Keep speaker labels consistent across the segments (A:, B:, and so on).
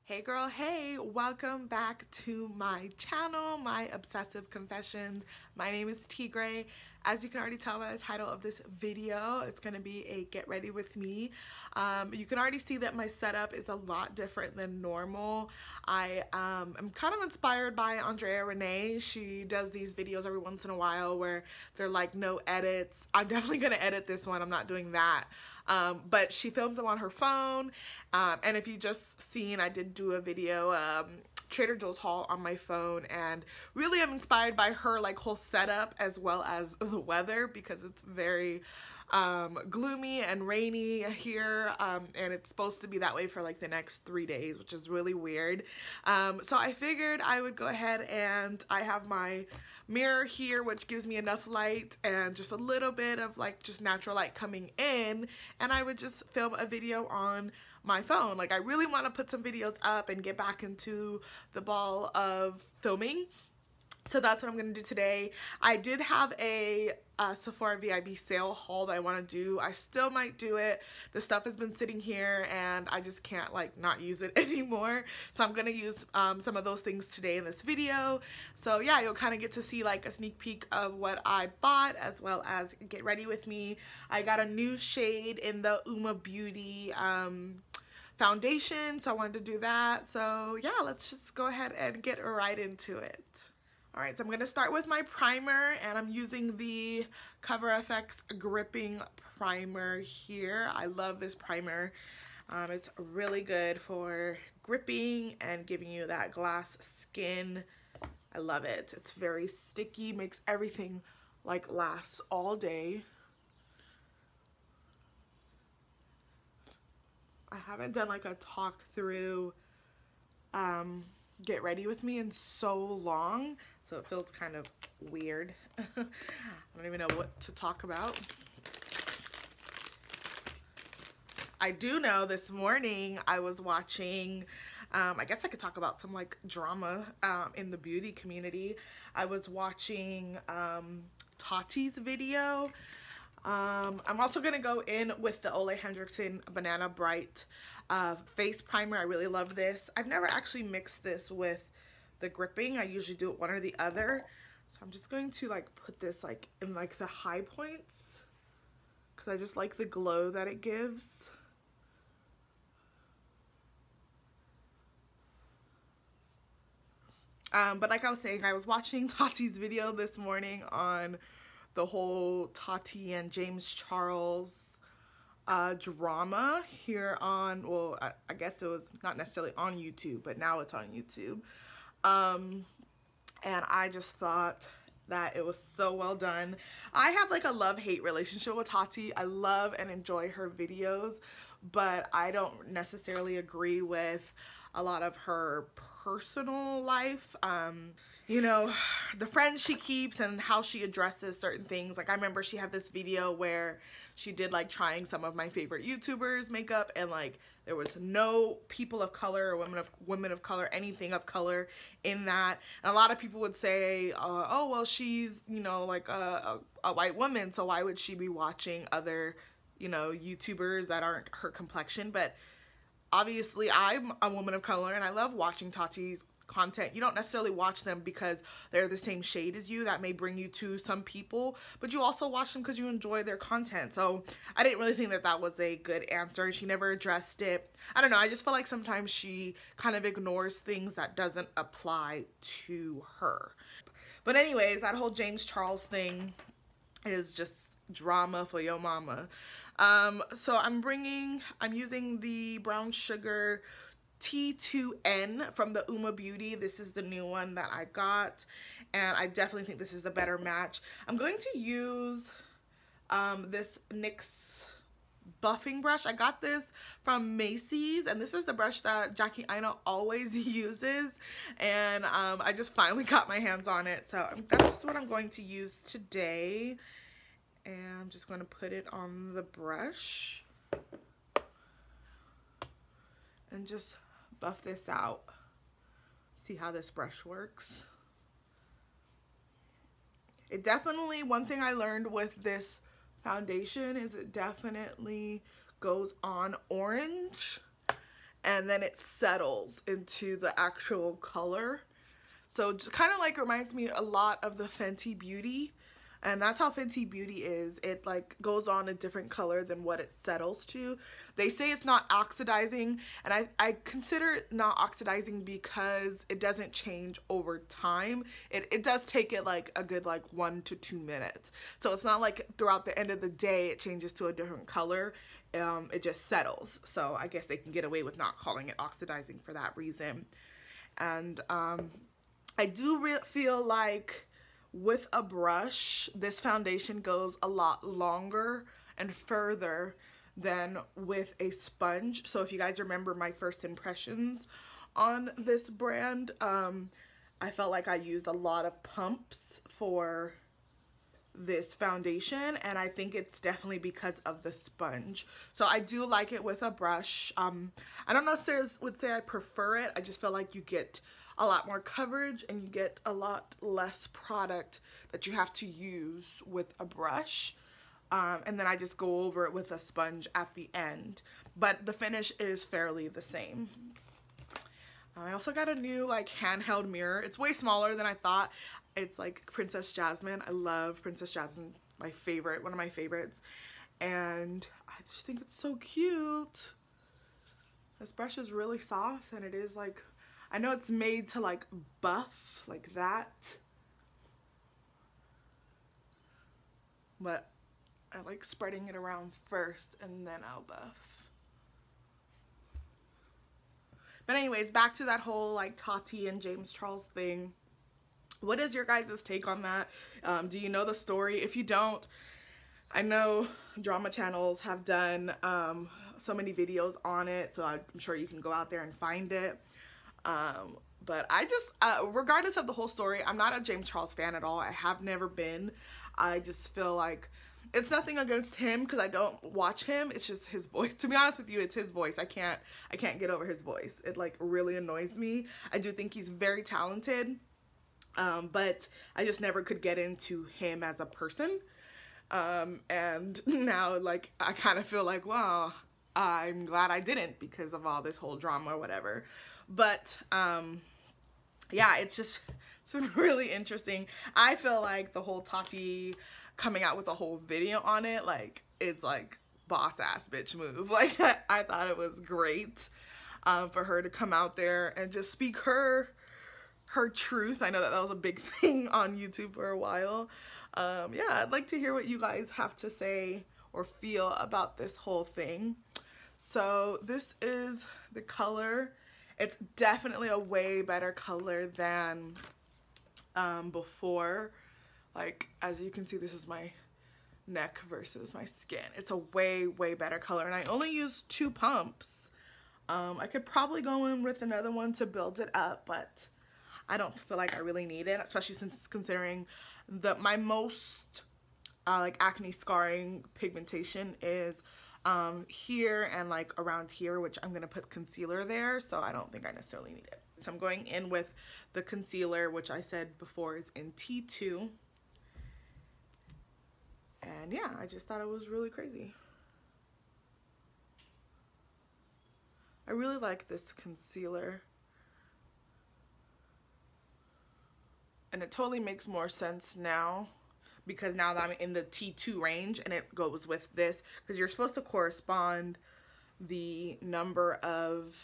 A: Hey girl, hey, welcome back to my channel, My Obsessive Confessions. My name is Tigray. As you can already tell by the title of this video, it's going to be a get ready with me. You can already see that my setup is a lot different than normal. I am kind of inspired by Andrea Renee. She does these videos every once in a while where they're like no edits. I'm definitely going to edit this one. I'm not doing that. But she films them on her phone. And if you just seen, I did do a video, Trader Joe's haul on my phone, and really I'm inspired by her like whole setup as well as the weather, because it's very gloomy and rainy here, and it's supposed to be that way for like the next 3 days, which is really weird. So I figured I would go ahead, and I have my mirror here which gives me enough light and just a little bit of like just natural light coming in, and I would just film a video on my phone. Like, I really want to put some videos up and get back into the ball of filming. So that's what I'm going to do today. I did have a Sephora VIB sale haul that I want to do. I still might do it. The stuff has been sitting here and I just can't like not use it anymore. So I'm going to use some of those things today in this video. So yeah, you'll kind of get to see like a sneak peek of what I bought as well as get ready with me. I got a new shade in the UOMA Beauty foundation, so I wanted to do that. So yeah, let's just go ahead and get right into it. Alright, so I'm going to start with my primer, and I'm using the Cover FX Gripping Primer here. I love this primer. It's really good for gripping and giving you that glass skin. I love it. It's very sticky, makes everything like last all day. I haven't done like a talk through get ready with me in so long, so it feels kind of weird. I don't even know what to talk about. I do know this morning I was watching, I guess I could talk about some like drama in the beauty community. I was watching Tati's video. I'm also going to go in with the Ole Henriksen Banana Bright face primer. I really love this. I've never actually mixed this with the gripping. I usually do it one or the other. So I'm just going to like put this like in like the high points, because I just like the glow that it gives. But like I was saying, I was watching Tati's video this morning on the whole Tati and James Charles drama here on, well, I guess it was not necessarily on YouTube, but now it's on YouTube. And I just thought that it was so well done. I have like a love-hate relationship with Tati. I love and enjoy her videos, but I don't necessarily agree with a lot of her personal life. You know, the friends she keeps and how she addresses certain things. Like, I remember she had this video where she did like trying some of my favorite YouTubers makeup, and like there was no people of color or women of color, anything of color in that. And a lot of people would say, oh well, she's, you know, like a white woman, so why would she be watching other, you know, YouTubers that aren't her complexion? But obviously I'm a woman of color and I love watching Tati's content. You don't necessarily watch them because they're the same shade as you. That may bring you to some people, but you also watch them because you enjoy their content. So I didn't really think that that was a good answer. She never addressed it. I don't know, I just feel like sometimes she kind of ignores things that doesn't apply to her. But anyways, that whole James Charles thing is just drama for your mama. So I'm using the brown sugar T2N from the UOMA Beauty. This is the new one that I got, and I definitely think this is the better match. I'm going to use this NYX buffing brush. I got this from Macy's, and this is the brush that Jackie Aina always uses, and I just finally got my hands on it, so that's what I'm going to use today. And I'm just going to put it on the brush and just buff this out. See how this brush works. It definitely, one thing I learned with this foundation is it definitely goes on orange. and then it settles into the actual color. So just kind of like reminds me a lot of the Fenty Beauty. And that's how Fenty Beauty is. It like goes on a different color than what it settles to. They say it's not oxidizing, and I consider it not oxidizing because it doesn't change over time. It does take it like a good like 1 to 2 minutes. So it's not like throughout the end of the day it changes to a different color. It just settles. So I guess they can get away with not calling it oxidizing for that reason. And I do feel like with a brush, this foundation goes a lot longer and further than with a sponge. So if you guys remember my first impressions on this brand, I felt like I used a lot of pumps for this foundation, and I think it's definitely because of the sponge. So I do like it with a brush. I don't necessarily would say I prefer it. I just feel like you get a lot more coverage and you get a lot less product that you have to use with a brush. And then I just go over it with a sponge at the end. But the finish is fairly the same. I also got a new like handheld mirror. It's way smaller than I thought. It's like Princess Jasmine. I love Princess Jasmine, my favorite, one of my favorites. And I just think it's so cute. This brush is really soft, and it is like, I know it's made to like buff like that, but I like spreading it around first and then I'll buff. But anyways, back to that whole like Tati and James Charles thing. What is your guys' take on that? Do you know the story? If you don't, I know drama channels have done so many videos on it, so I'm sure you can go out there and find it. But I just, regardless of the whole story, I'm not a James Charles fan at all. I have never been. I just feel like it's nothing against him because I don't watch him. It's just his voice. To be honest with you, it's his voice. I can't get over his voice. It like really annoys me. I do think he's very talented, but I just never could get into him as a person. And now like I kind of feel like, wow, I'm glad I didn't because of all this whole drama or whatever. But yeah, it's been really interesting. I feel like the whole Tati coming out with a whole video on it, like, it's like boss ass bitch move. Like, I thought it was great for her to come out there and just speak her truth. I know that was a big thing on YouTube for a while. Yeah, I'd like to hear what you guys have to say or feel about this whole thing. So this is the color. It's definitely a way better color than before. Like, as you can see, this is my neck versus my skin. It's a way better color, and I only used 2 pumps. I could probably go in with another one to build it up, but I don't feel like I really need it, especially since considering my most like acne scarring pigmentation is here and like around here, which I'm gonna put concealer there, so I don't think I necessarily need it. So I'm going in with the concealer, which I said before is in T2. And yeah, I just thought it was really crazy. I really like this concealer. And it totally makes more sense now, because now that I'm in the T2 range and it goes with this, because you're supposed to correspond the number of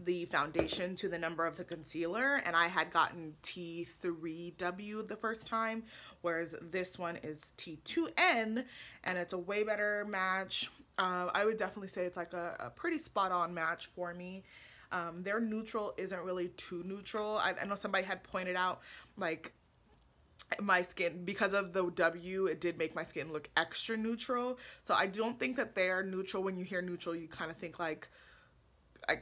A: the foundation to the number of the concealer, and I had gotten T3W the first time, whereas this one is T2N, and it's a way better match. I would definitely say it's like a pretty spot on match for me. Their neutral isn't really too neutral. I know somebody had pointed out like my skin, because of the W, it did make my skin look extra neutral. So I don't think that they're neutral. When you hear neutral, you kind of think like,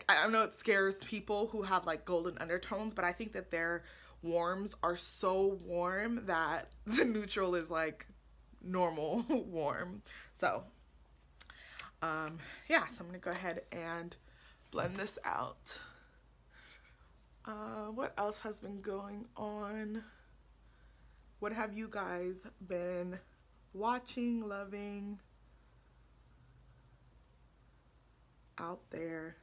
A: I know it scares people who have like golden undertones, but I think that their warms are so warm that the neutral is like normal warm. So yeah, so I'm gonna go ahead and blend this out. What else has been going on? What have you guys been watching, loving? out there.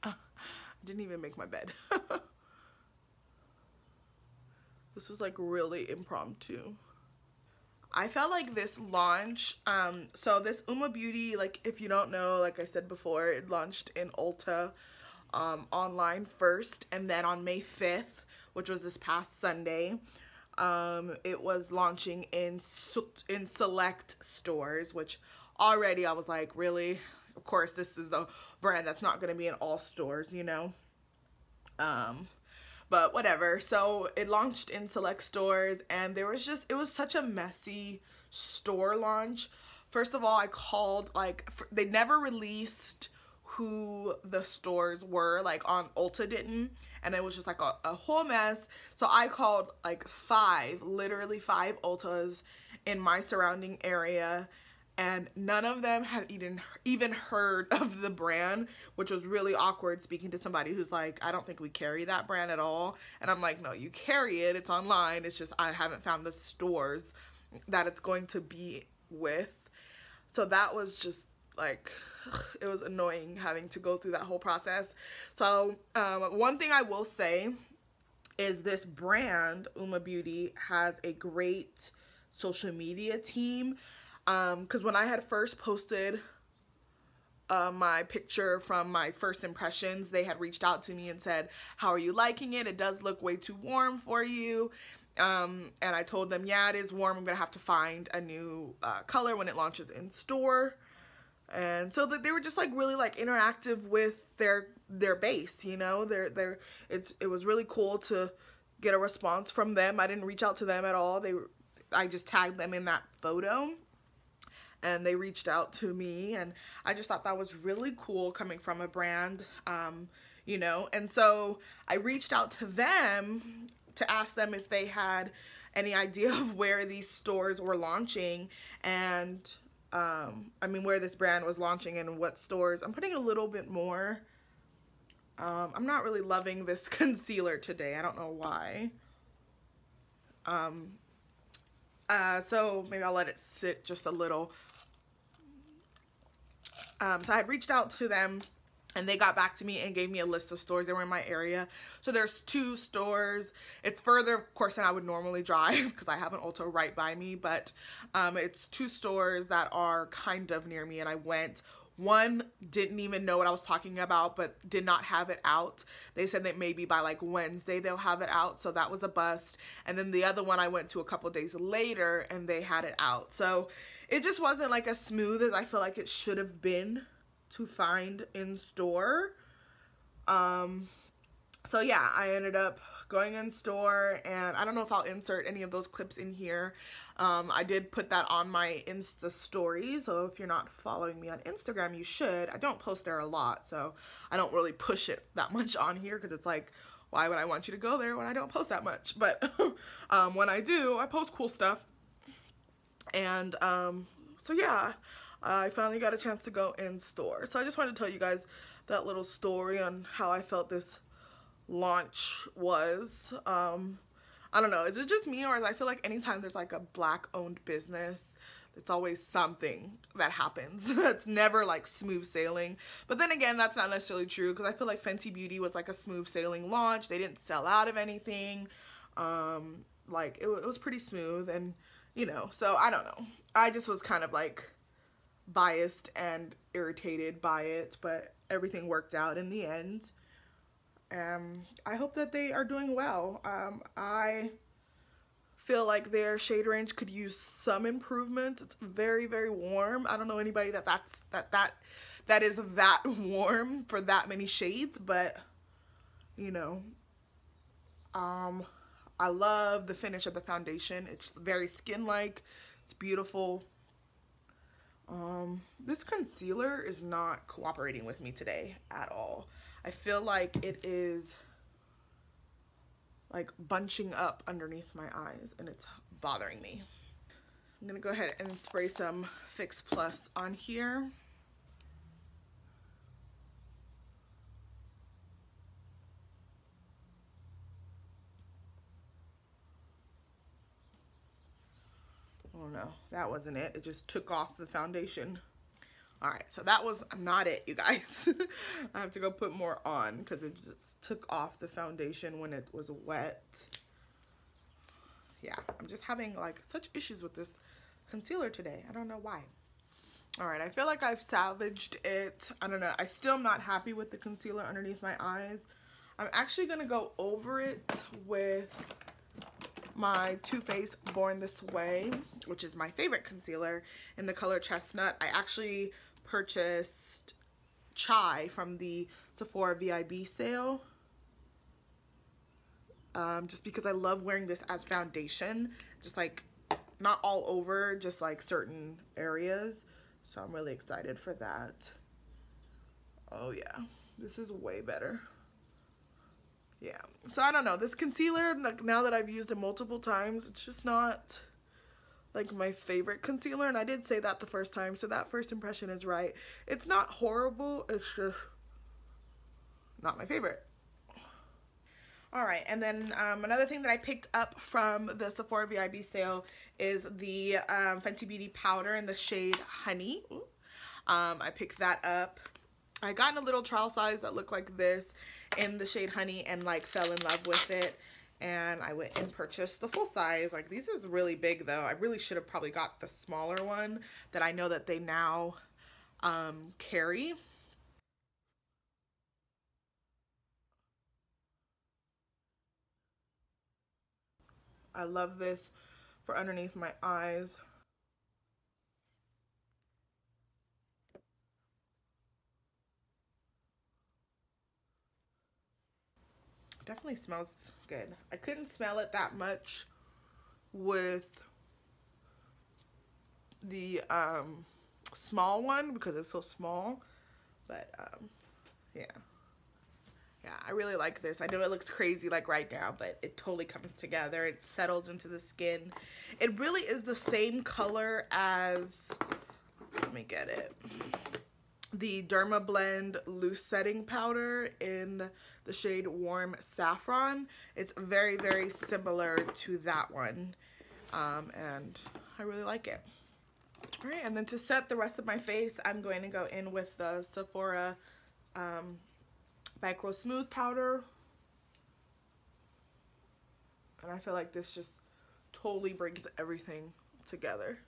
A: I didn't even make my bed. This was like really impromptu. I felt like this launch, so this UOMA Beauty, like if you don't know, like I said before, it launched in Ulta online first, and then on May 5th, which was this past Sunday, it was launching in select stores, which already I was like, really? Of course, this is a brand that's not going to be in all stores, you know? But whatever. So it launched in select stores, and there was just, it was such a messy store launch. First of all, I called, like, they never released who the stores were, like on Ulta didn't, and it was just like a whole mess. So I called like literally five Ultas in my surrounding area, and none of them had even heard of the brand, which was really awkward speaking to somebody who's like, I don't think we carry that brand at all. And I'm like, no, you carry it, it's online, it's just I haven't found the stores that it's going to be with. So that was just like, it was annoying having to go through that whole process. So one thing I will say is this brand, UOMA Beauty, has a great social media team. Because when I had first posted my picture from my first impressions, they had reached out to me and said, how are you liking it? It does look way too warm for you. And I told them, yeah, it is warm. I'm going to have to find a new color when it launches in store. And so that they were just like really like interactive with their base, you know, it was really cool to get a response from them. I didn't reach out to them at all. I just tagged them in that photo, and they reached out to me, and I just thought that was really cool coming from a brand, you know. And so I reached out to them to ask them if they had any idea of where these stores were launching, and I mean where this brand was launching and what stores. I'm putting a little bit more. I'm not really loving this concealer today. I don't know why. So maybe I'll let it sit just a little. So I had reached out to them, and they got back to me and gave me a list of stores. They were in my area. So there's 2 stores. It's further, of course, than I would normally drive because I have an Ulta right by me. But it's 2 stores that are kind of near me, and I went. One didn't even know what I was talking about, but did not have it out. They said that maybe by like Wednesday they'll have it out, so that was a bust. And then the other one I went to a couple days later, and they had it out. So it just wasn't like as smooth as I feel like it should have been to find in store. So yeah, I ended up going in store, and I don't know if I'll insert any of those clips in here. I did put that on my Insta story, so if you're not following me on Instagram, you should. I don't post there a lot, so I don't really push it that much on here, because it's like, why would I want you to go there when I don't post that much? But when I do, I post cool stuff. And so yeah, I finally got a chance to go in store. So I just wanted to tell you guys that little story on how I felt this launch was. I don't know, is it just me, or is I feel like anytime there's like a Black owned business, it's always something that happens. It's never like smooth sailing. But then again, that's not necessarily true, because I feel like Fenty Beauty was like a smooth sailing launch. They didn't sell out of anything. Like it was pretty smooth, and you know, so I don't know. I just was kind of like biased and irritated by it, but everything worked out in the end. I hope that they are doing well. I feel like their shade range could use some improvement. It's very, very warm. I don't know anybody that is that warm for that many shades, but you know, I love the finish of the foundation. It's very skin-like. It's beautiful. This concealer is not cooperating with me today at all. I feel like it is like bunching up underneath my eyes, and it's bothering me. I'm gonna go ahead and spray some Fix+ on here. Oh no, that wasn't it. It just took off the foundation. All right, so that was not it, you guys. I have to go put more on because it just took off the foundation when it was wet. Yeah, I'm just having like such issues with this concealer today. I don't know why. All right, I feel like I've salvaged it. I don't know. I still am not happy with the concealer underneath my eyes. I'm actually gonna go over it with my Too Faced Born This Way, which is my favorite concealer in the color Chestnut. I actually purchased Chai from the Sephora VIB sale. Just because I love wearing this as foundation, just like not all over, just like certain areas. So I'm really excited for that. Oh yeah, this is way better. Yeah, so I don't know, this concealer, like now that I've used it multiple times, it's just not like my favorite concealer, and I did say that the first time, so that first impression is right. It's not horrible, it's just not my favorite. All right, and then another thing that I picked up from the Sephora VIB sale is the Fenty Beauty powder in the shade Honey. I picked that up. I got in a little trial size that looked like this in the shade Honey and like fell in love with it. And I went and purchased the full size. Like, these is really big though. I really should have probably got the smaller one that I know that they now carry. I love this for underneath my eyes. Definitely smells good. I couldn't smell it that much with the small one because it's so small, but yeah. Yeah, I really like this. I know it looks crazy like right now, but it totally comes together. It settles into the skin. It really is the same color as, let me get it, the Derma Blend Loose Setting Powder in the shade Warm Saffron. It's very, very similar to that one, and I really like it. All right, and then to set the rest of my face, I'm going to go in with the Sephora Micro Smooth Powder. And I feel like this just totally brings everything together.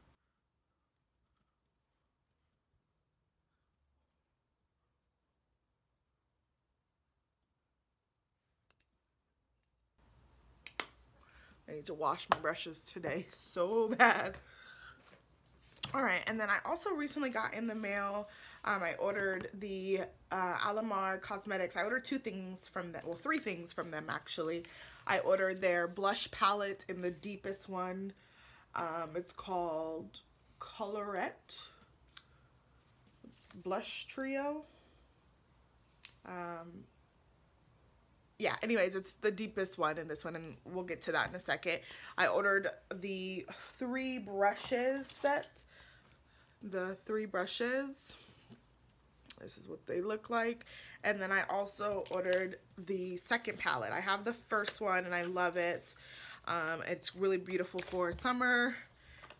A: I need to wash my brushes today so bad. All right, and then I also recently got in the mail, I ordered the Alamar Cosmetics. I ordered two things from them, well, three things from them actually. I ordered their blush palette in the deepest one. It's called Colorette Blush Trio. Yeah, anyways, it's the deepest one in this one, and we'll get to that in a second. I ordered the 3 brushes set. The 3 brushes. This is what they look like. And then I also ordered the second palette. I have the first one and I love it. It's really beautiful for summer.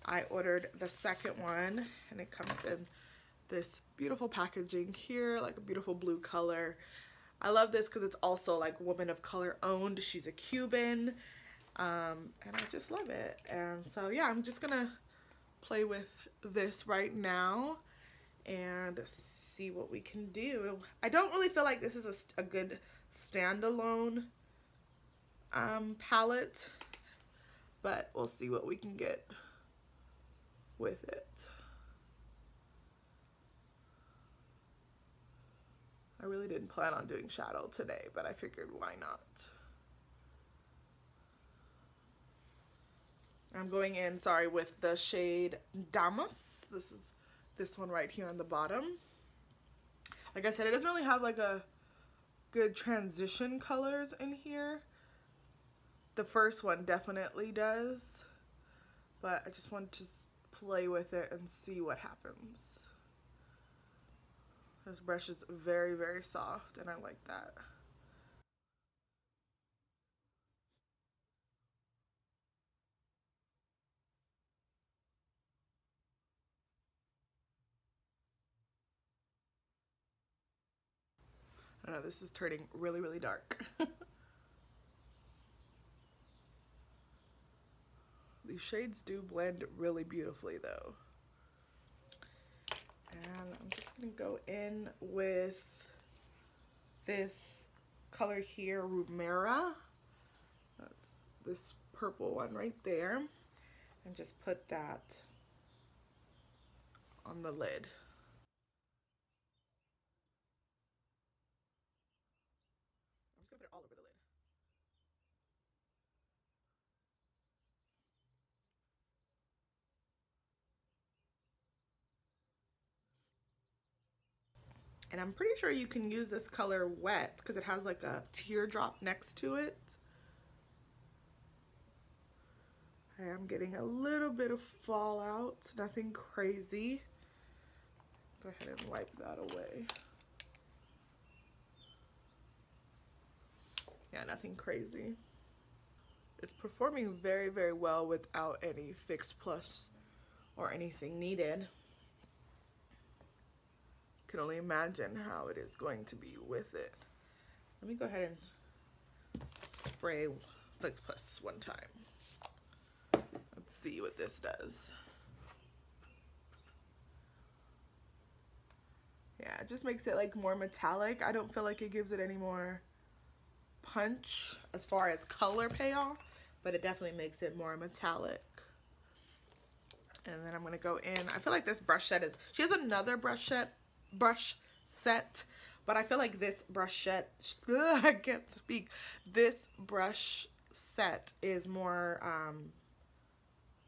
A: I ordered the second one and it comes in this beautiful packaging here, like a beautiful blue color. I love this because it's also like woman of color owned. She's a Cuban, and I just love it. And so yeah, I'm just gonna play with this right now and see what we can do. I don't really feel like this is a good standalone palette, but we'll see what we can get with it. I really didn't plan on doing shadow today, but I figured why not. I'm going in, sorry, with the shade Damas. This is this one right here on the bottom. Like I said, it doesn't really have like a good transition colors in here. The first one definitely does, but I just wanted to play with it and see what happens. This brush is very, very soft, and I like that. I know this is turning really, really dark. These shades do blend really beautifully though. And I'm just gonna go in with this color here, Rumera. That's this purple one right there. And just put that on the lid. I'm just gonna put it all over the lid. And I'm pretty sure you can use this color wet because it has like a teardrop next to it. I am getting a little bit of fallout, nothing crazy. Go ahead and wipe that away. Yeah, nothing crazy. It's performing very, very well without any Fix Plus or anything needed. Can only imagine how it is going to be with it. Let me go ahead and spray Fix Plus one time. Let's see what this does. Yeah, it just makes it like more metallic. I don't feel like it gives it any more punch as far as color payoff, but it definitely makes it more metallic. And then I'm gonna go in. I feel like this brush set is, she has another brush set, but I feel like this brush set, I can't speak, this brush set is more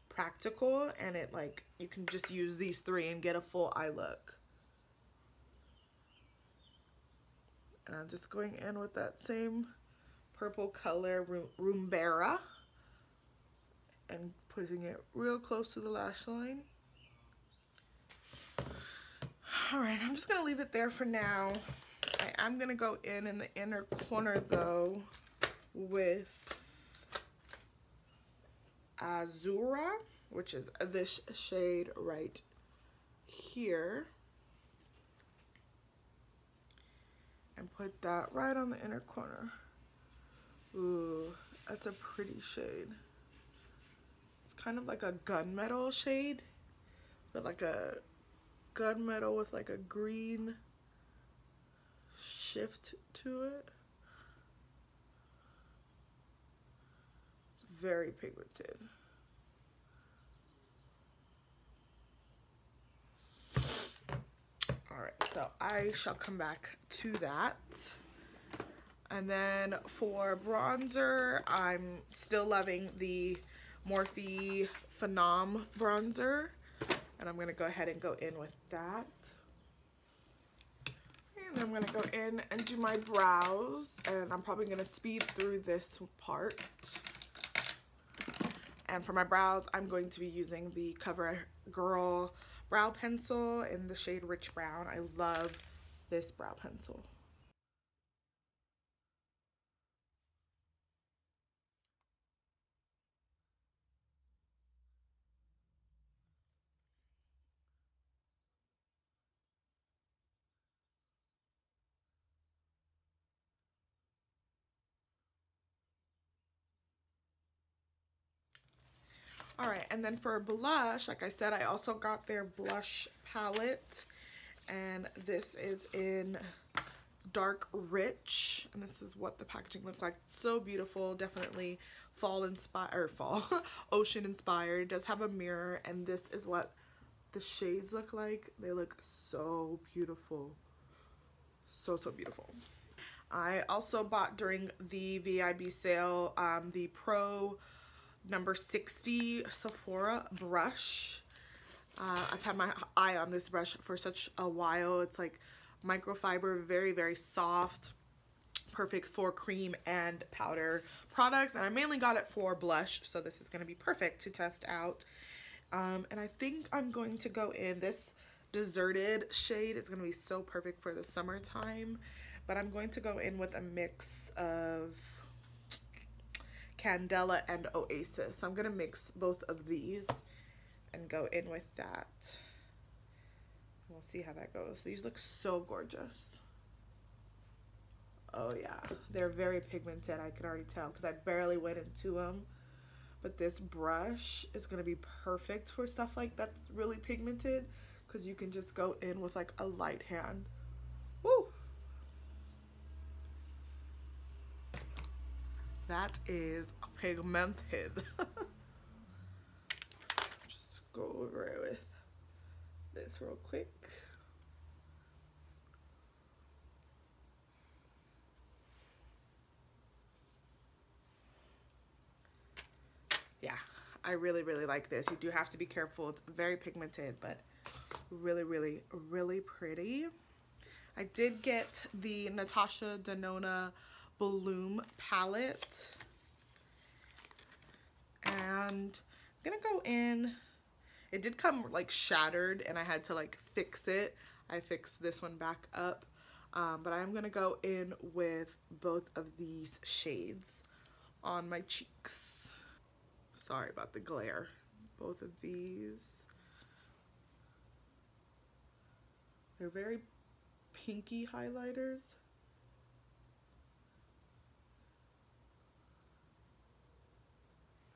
A: practical, and it like, you can just use these three and get a full eye look. And I'm just going in with that same purple color, Rumbera, and putting it real close to the lash line. Alright, I'm just going to leave it there for now. I am going to go in the inner corner though with Azura, which is this shade right here. And put that right on the inner corner. Ooh, that's a pretty shade. It's kind of like a gunmetal shade, but like a gunmetal with like a green shift to it. It's very pigmented. Alright, so I shall come back to that. And then for bronzer, I'm still loving the Morphe Phenom bronzer. And I'm going to go ahead and go in with that. And then I'm going to go in and do my brows. And I'm probably going to speed through this part. And for my brows, I'm going to be using the CoverGirl brow pencil in the shade Rich Brown. I love this brow pencil. Alright, and then for blush, like I said, I also got their blush palette, and this is in Dark Rich, and this is what the packaging looks like. It's so beautiful, definitely fall inspired, ocean inspired. It does have a mirror, and this is what the shades look like. They look so beautiful, so beautiful. I also bought during the VIB sale the Pro number 60 Sephora brush. I've had my eye on this brush for such a while. It's like microfiber, very soft, perfect for cream and powder products, and I mainly got it for blush, so this is going to be perfect to test out. And I think I'm going to go in this deserted shade. It's going to be so perfect for the summertime, but I'm going to go in with a mix of Candela and Oasis. So I'm going to mix both of these and go in with that. We'll see how that goes. These look so gorgeous. Oh yeah, they're very pigmented. I could already tell because I barely went into them. But this brush is going to be perfect for stuff like that's really pigmented because you can just go in with like a light hand. Woo! That is pigmented. Just go over it with this real quick. Yeah, I really, really like this. You do have to be careful. It's very pigmented, but really, really, really pretty. I did get the Natasha Denona Bloom palette. And I'm gonna go in. It did come like shattered and I had to like fix it. I fixed this one back up. But I'm gonna go in with both of these shades on my cheeks. Sorry about the glare. Both of these. They're very pinky highlighters.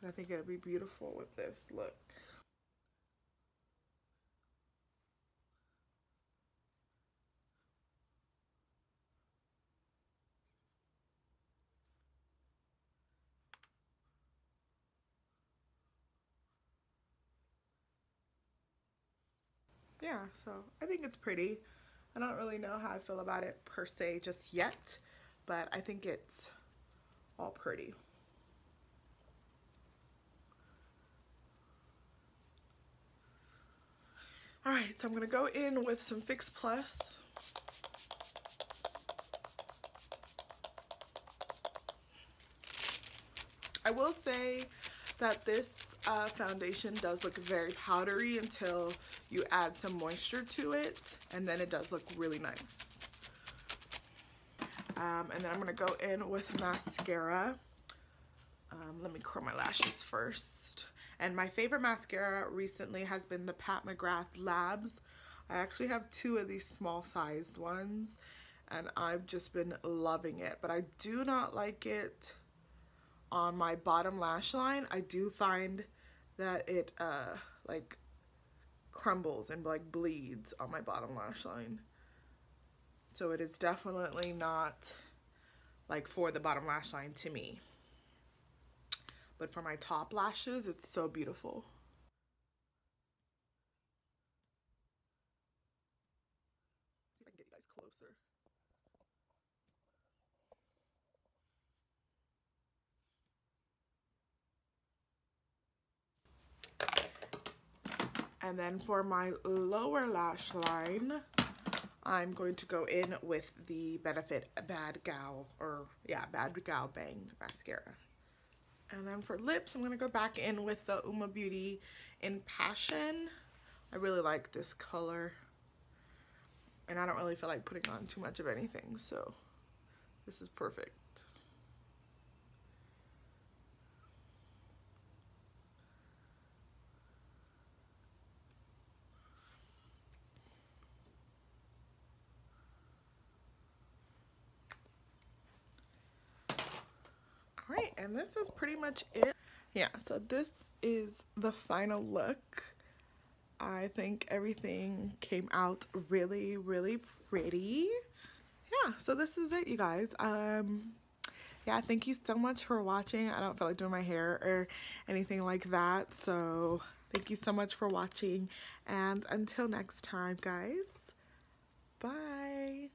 A: And I think it'll be beautiful with this look. Yeah, so I think it's pretty. I don't really know how I feel about it per se just yet, but I think it's all pretty. All right, so I'm gonna go in with some Fix Plus. I will say that this foundation does look very powdery until you add some moisture to it, and then it does look really nice. And then I'm gonna go in with mascara. Let me curl my lashes first. And my favorite mascara recently has been the Pat McGrath Labs. I actually have two of these small sized ones, and I've just been loving it. But I do not like it on my bottom lash line. I do find that it like crumbles and like bleeds on my bottom lash line. So it is definitely not like for the bottom lash line to me. But for my top lashes, it's so beautiful. See if I can get you guys closer. And then for my lower lash line, I'm going to go in with the Benefit Bad Gal, Bad Gal Bang mascara. And then for lips, I'm gonna go back in with the UOMA Beauty in Passion. I really like this color, and I don't really feel like putting on too much of anything, so this is perfect. All right, and this is pretty much it. Yeah, so this is the final look. I think everything came out really, really pretty. Yeah, so this is it, you guys. Yeah, thank you so much for watching. I don't feel like doing my hair or anything like that, so thank you so much for watching, and until next time, guys, bye.